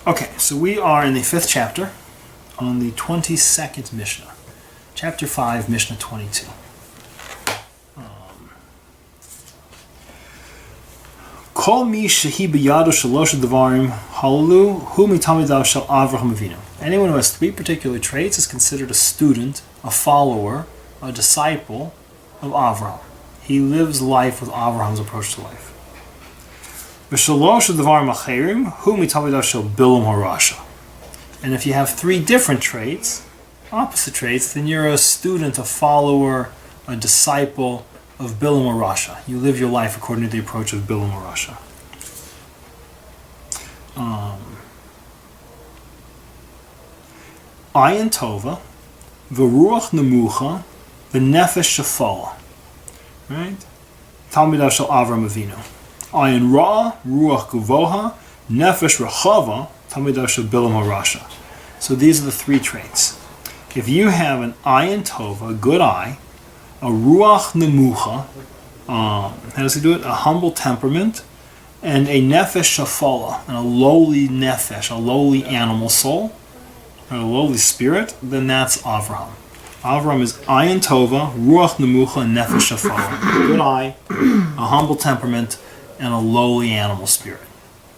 Okay, so we are in the 5th chapter on the 22nd Mishnah. Chapter 5, Mishnah 22. Kol mi shehi biyado shalosh devarim halu hu mitamidav shel Avraham Avinu. Anyone who has 3 particular traits is considered a student, a follower, a disciple of Avraham. He lives life with Avraham's approach to life. V'shalosh devarim acherim hu mitamidav shel Bilam harasha. And if you have 3 different traits, opposite traits, then you're a student, a follower, a disciple of Bilam harasha. You live your life according to the approach of Bilam harasha. Ayin tova, v'ruach nemucha, v'nefesh shafala. Right? Talmidav shel Avram Avinu. Ayin ra, ruach guvoha, nefesh rachava, talmidav shel Bilam harasha. So these are the 3 traits. If you have an ayin tova, a good eye, a ruach nemucha, how does he do it? A humble temperament, and a nefesh shafala, and a lowly nefesh, a lowly animal soul, or a lowly spirit, then that's Avraham. Avraham is ayin tova, ruach nemucha, and nefesh shafala. A good eye, a humble temperament, and a lowly animal spirit.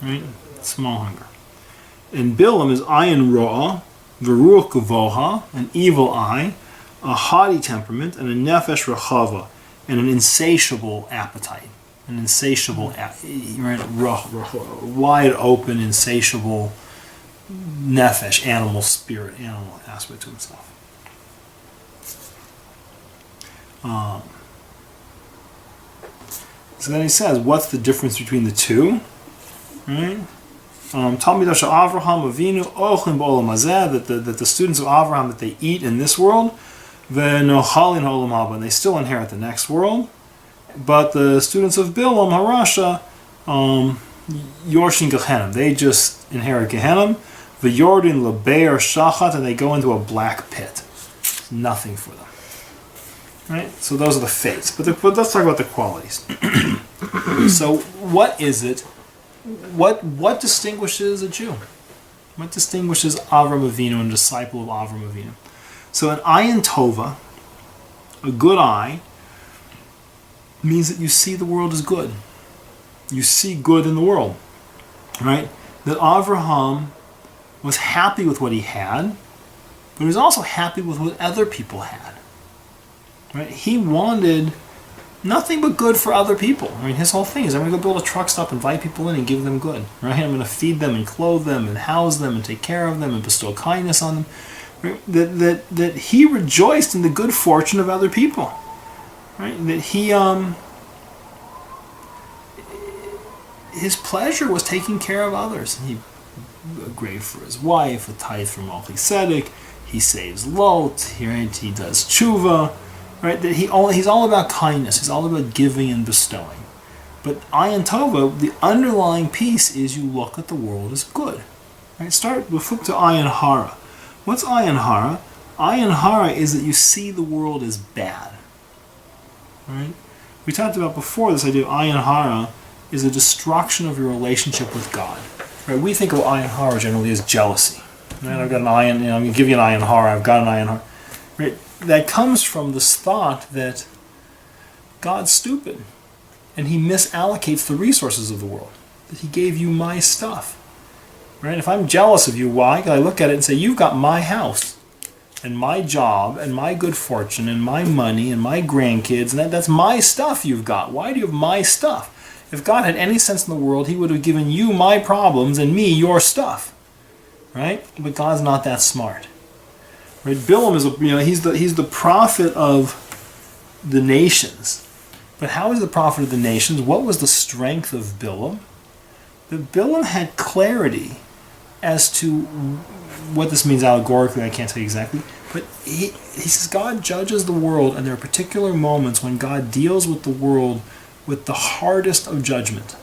Right? Small hunger. And Bilam is ayin ro'ah, v'ruach guvoha, an evil eye, a haughty temperament, and a nefesh rachava, and an insatiable appetite. An insatiable, wide open, insatiable nefesh, animal spirit, animal aspect to himself. So then he says, what's the difference between the 2? Right? Talmidav shel Avraham Avinu ochlim b'olam hazeh, that the students of Avraham, that they eat in this world, v'nochalin ha'olam haba, and they still inherit the next world. But the students of Bilam harasha, yorshin gehenim, they just inherit gehenim, v'yordin lebeir shachat, and they go into a black pit. It's nothing for them. Right? So those are the fates. But let's talk about the qualities. So what is it? What distinguishes a Jew? What distinguishes Avram Avinu and a disciple of Avram Avinu? So an ayin tova, a good eye, means that you see the world as good. You see good in the world. Right? That Avraham was happy with what he had, but he was also happy with what other people had. Right? He wanted nothing but good for other people. I mean, his whole thing is, I'm going to go build a truck stop, invite people in and give them good. Right? I'm going to feed them and clothe them and house them and take care of them and bestow kindness on them. Right? That he rejoiced in the good fortune of other people. Right? That he, his pleasure was taking care of others. He a grave for his wife, a tithe for Melchizedek, he saves Lot, right? He does tshuva. Right, that he's all about kindness. He's all about giving and bestowing. But ayin tova, the underlying piece is you look at the world as good. Right, we'll flip to ayin hara. What's ayin hara? Ayin hara is that you see the world as bad. Right, we talked about before this idea of ayin hara is a destruction of your relationship with God. Right, we think of ayin hara generally as jealousy. Right, I've got an ayin, I'm going to give you an ayin hara. I've got an ayin hara. Right. That comes from this thought that God's stupid and he misallocates the resources of the world. That he gave you my stuff. Right? If I'm jealous of you, why? Because I look at it and say, you've got my house and my job and my good fortune and my money and my grandkids, and that's my stuff you've got. Why do you have my stuff? If God had any sense in the world, he would have given you my problems and me your stuff. Right? But God's not that smart. Right? Bilam is he's the prophet of the nations. But how is the prophet of the nations? What was the strength of Bilam? That Bilam had clarity as to what this means allegorically. I can't tell you exactly. But he says God judges the world, and there are particular moments when God deals with the world with the hardest of judgment.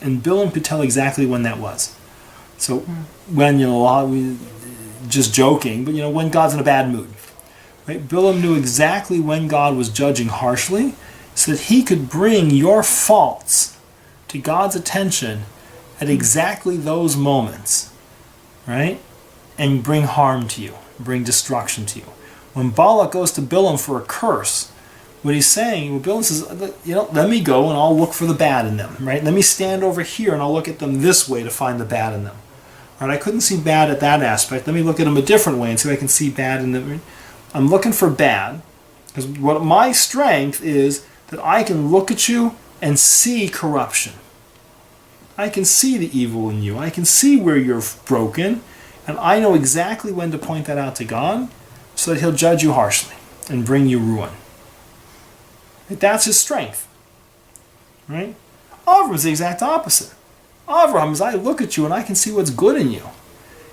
And Bilam could tell exactly when that was. So when just joking, but when God's in a bad mood. Right? Bilam knew exactly when God was judging harshly, so that he could bring your faults to God's attention at exactly those moments. right? And bring harm to you, bring destruction to you. When Balak goes to Bilam for a curse, what he's saying, well, Bilam says, let me go and I'll look for the bad in them, right? Let me stand over here and I'll look at them this way to find the bad in them. Right? I couldn't see bad at that aspect. Let me look at them a different way and see if I can see bad in them. I'm looking for bad, because what my strength is that I can look at you and see corruption. I can see the evil in you. I can see where you're broken, and I know exactly when to point that out to God so that He'll judge you harshly and bring you ruin. That's his strength. Right? Avram is the exact opposite. Avram is, I look at you and I can see what's good in you.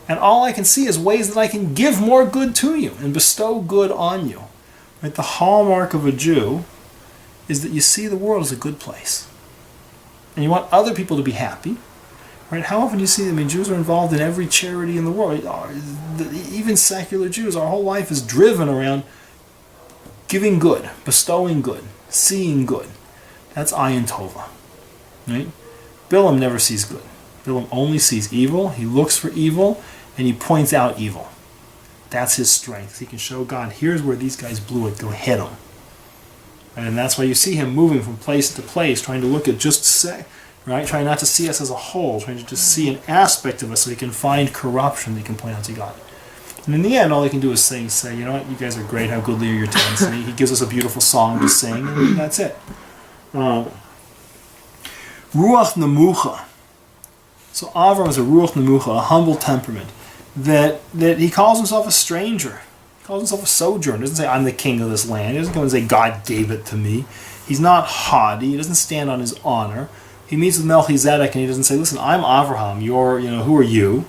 And all I can see is ways that I can give more good to you and bestow good on you. Right? The hallmark of a Jew is that you see the world as a good place. And you want other people to be happy. Right? How often do you see, Jews are involved in every charity in the world. Even secular Jews, our whole life is driven around giving good, bestowing good, seeing good. That's Ayin Tova. Right? Bilam never sees good. Bilam only sees evil. He looks for evil, and he points out evil. That's his strength. He can show God, here's where these guys blew it, go hit them. And that's why you see him moving from place to place, trying to look at right? Trying not to see us as a whole, trying to just see an aspect of us so he can find corruption that he can point out to God. And in the end, all he can do is say, you know what, you guys are great, how goodly are your tents. And he gives us a beautiful song to sing, and that's it. Ruach Nemucha. So Avram is a Ruach Nemucha, a humble temperament, that he calls himself a stranger. He calls himself a sojourner. He doesn't say, I'm the king of this land. He doesn't go and say, God gave it to me. He's not haughty. He doesn't stand on his honor. He meets with Melchizedek and he doesn't say, listen, I'm Avraham. Who are you?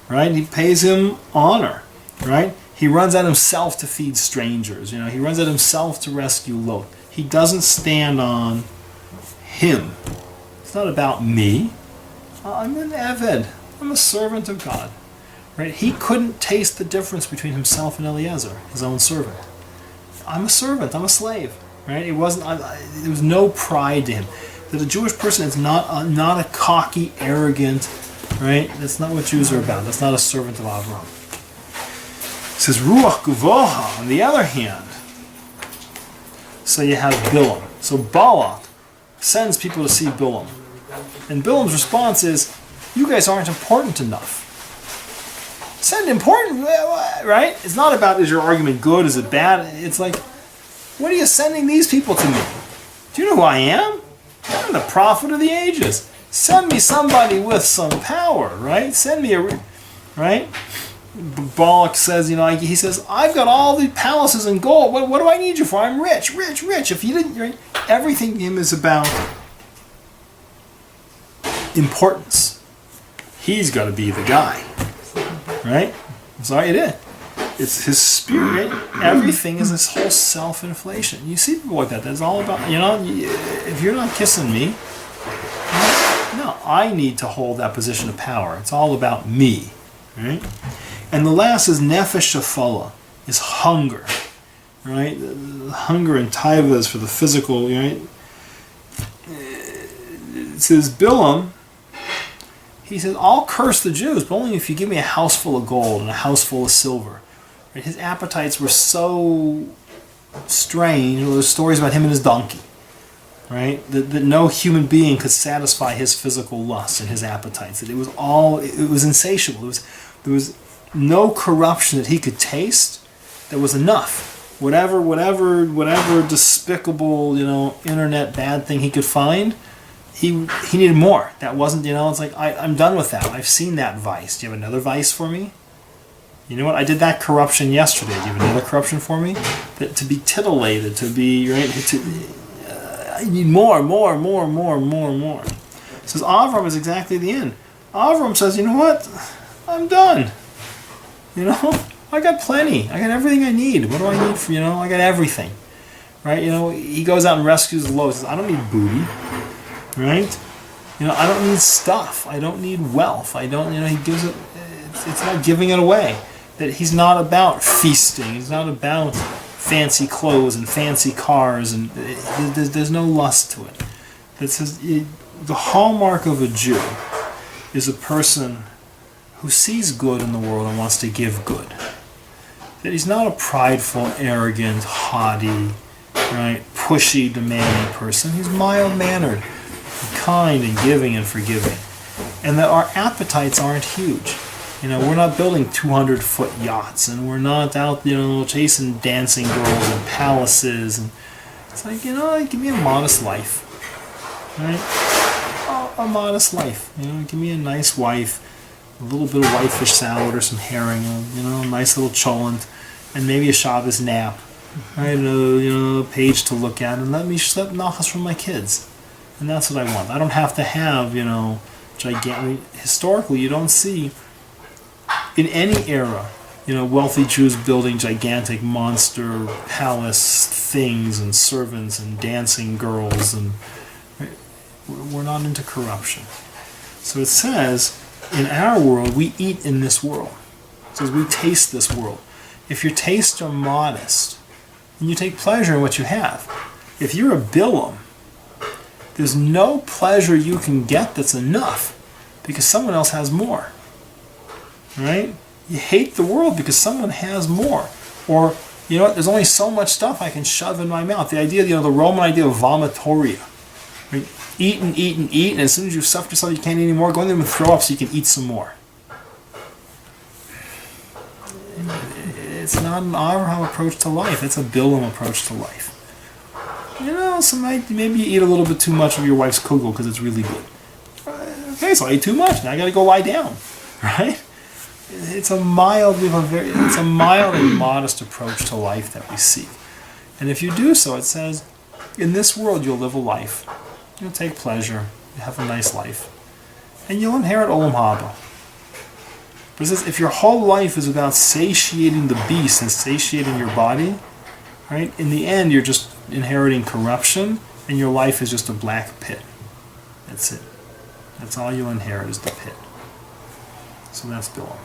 Right? He pays him honor. Right? He runs out himself to feed strangers. He runs out himself to rescue Lot. He doesn't stand on him. It's not about me. I'm an Eved. I'm a servant of God. Right? He couldn't taste the difference between himself and Eliezer, his own servant. I'm a servant. I'm a slave. Right? There was no pride to him. That a Jewish person is not a cocky, arrogant. Right? That's not what Jews are about. That's not a servant of Avraham. It says Ruach Guvoha. On the other hand, so you have Bilam. So Balak sends people to see Bilam. And Bilam's response is, you guys aren't important enough. Send important, right? It's not about, is your argument good, is it bad? It's like, what are you sending these people to me? Do you know who I am? I'm the prophet of the ages. Send me somebody with some power, right? Send me right? Balak says, he says, I've got all the palaces and gold. What do I need you for? I'm rich. If you didn't, right? Everything in him is about importance. He's got to be the guy, right? I'm sorry, it is. It's his spirit. Everything is this whole self-inflation. You see people like that. That's all about, if you're not kissing me, no, I need to hold that position of power. It's all about me, right? And the last is nefesh shafala, is hunger, right? Hunger and taiva is for the physical, right? It says Bilam, he says, I'll curse the Jews, but only if you give me a house full of gold and a house full of silver. Right? His appetites were so strange. There's stories about him and his donkey, right? That no human being could satisfy his physical lusts and his appetites. That it was insatiable. There was no corruption that he could taste that was enough. Whatever despicable, internet bad thing he could find, he needed more. That wasn't, it's like, I'm done with that. I've seen that vice. Do you have another vice for me? You know what? I did that corruption yesterday. Do you have another corruption for me? That to be titillated, to be, right? I need more. It says Avram is exactly the end. Avram says, you know what? I'm done. I got plenty. I got everything I need. What do I need for, I got everything. Right? He goes out and rescues Lot. He says, I don't need booty. Right? I don't need stuff. I don't need wealth. I don't, he gives it, it's not giving it away. That he's not about feasting. He's not about fancy clothes and fancy cars. And there's no lust to it. That says, the hallmark of a Jew is a person who sees good in the world and wants to give good. That he's not a prideful, arrogant, haughty, right, pushy, demanding person. He's mild-mannered, kind and giving and forgiving. And that our appetites aren't huge. We're not building 200-foot yachts, and we're not out, chasing dancing girls and palaces. And it's like, give me a modest life, right? A modest life. Give me a nice wife, a little bit of whitefish salad or some herring, a nice little cholent, and maybe a Shabbos nap, right? A page to look at, and let me slip nachas from my kids. And that's what I want. I don't have to have, gigantic. Historically, you don't see in any era, wealthy Jews building gigantic monster palace things and servants and dancing girls, and we're not into corruption. So it says, in our world, we eat in this world. It says we taste this world. If your tastes are modest, and you take pleasure in what you have, if you're a Bilam, there's no pleasure you can get that's enough because someone else has more. Right? You hate the world because someone has more. Or, there's only so much stuff I can shove in my mouth. The idea, the Roman idea of vomitoria. Right? Eat and eat and eat, and as soon as you've stuffed yourself, you can't eat anymore, go in there and throw up so you can eat some more. It's not an Avraham approach to life. It's a Bilam approach to life. Maybe you eat a little bit too much of your wife's kugel because it's really good. Okay, so I ate too much. Now I got to go lie down, right? It's a mild and modest approach to life that we seek. And if you do so, it says, in this world you'll live a life. You'll take pleasure. You'll have a nice life. And you'll inherit Olam Haba. But it says, if your whole life is about satiating the beast and satiating your body, right, in the end you're just inheriting corruption, and your life is just a black pit. That's it. That's all you'll inherit is the pit. So that's Bilam.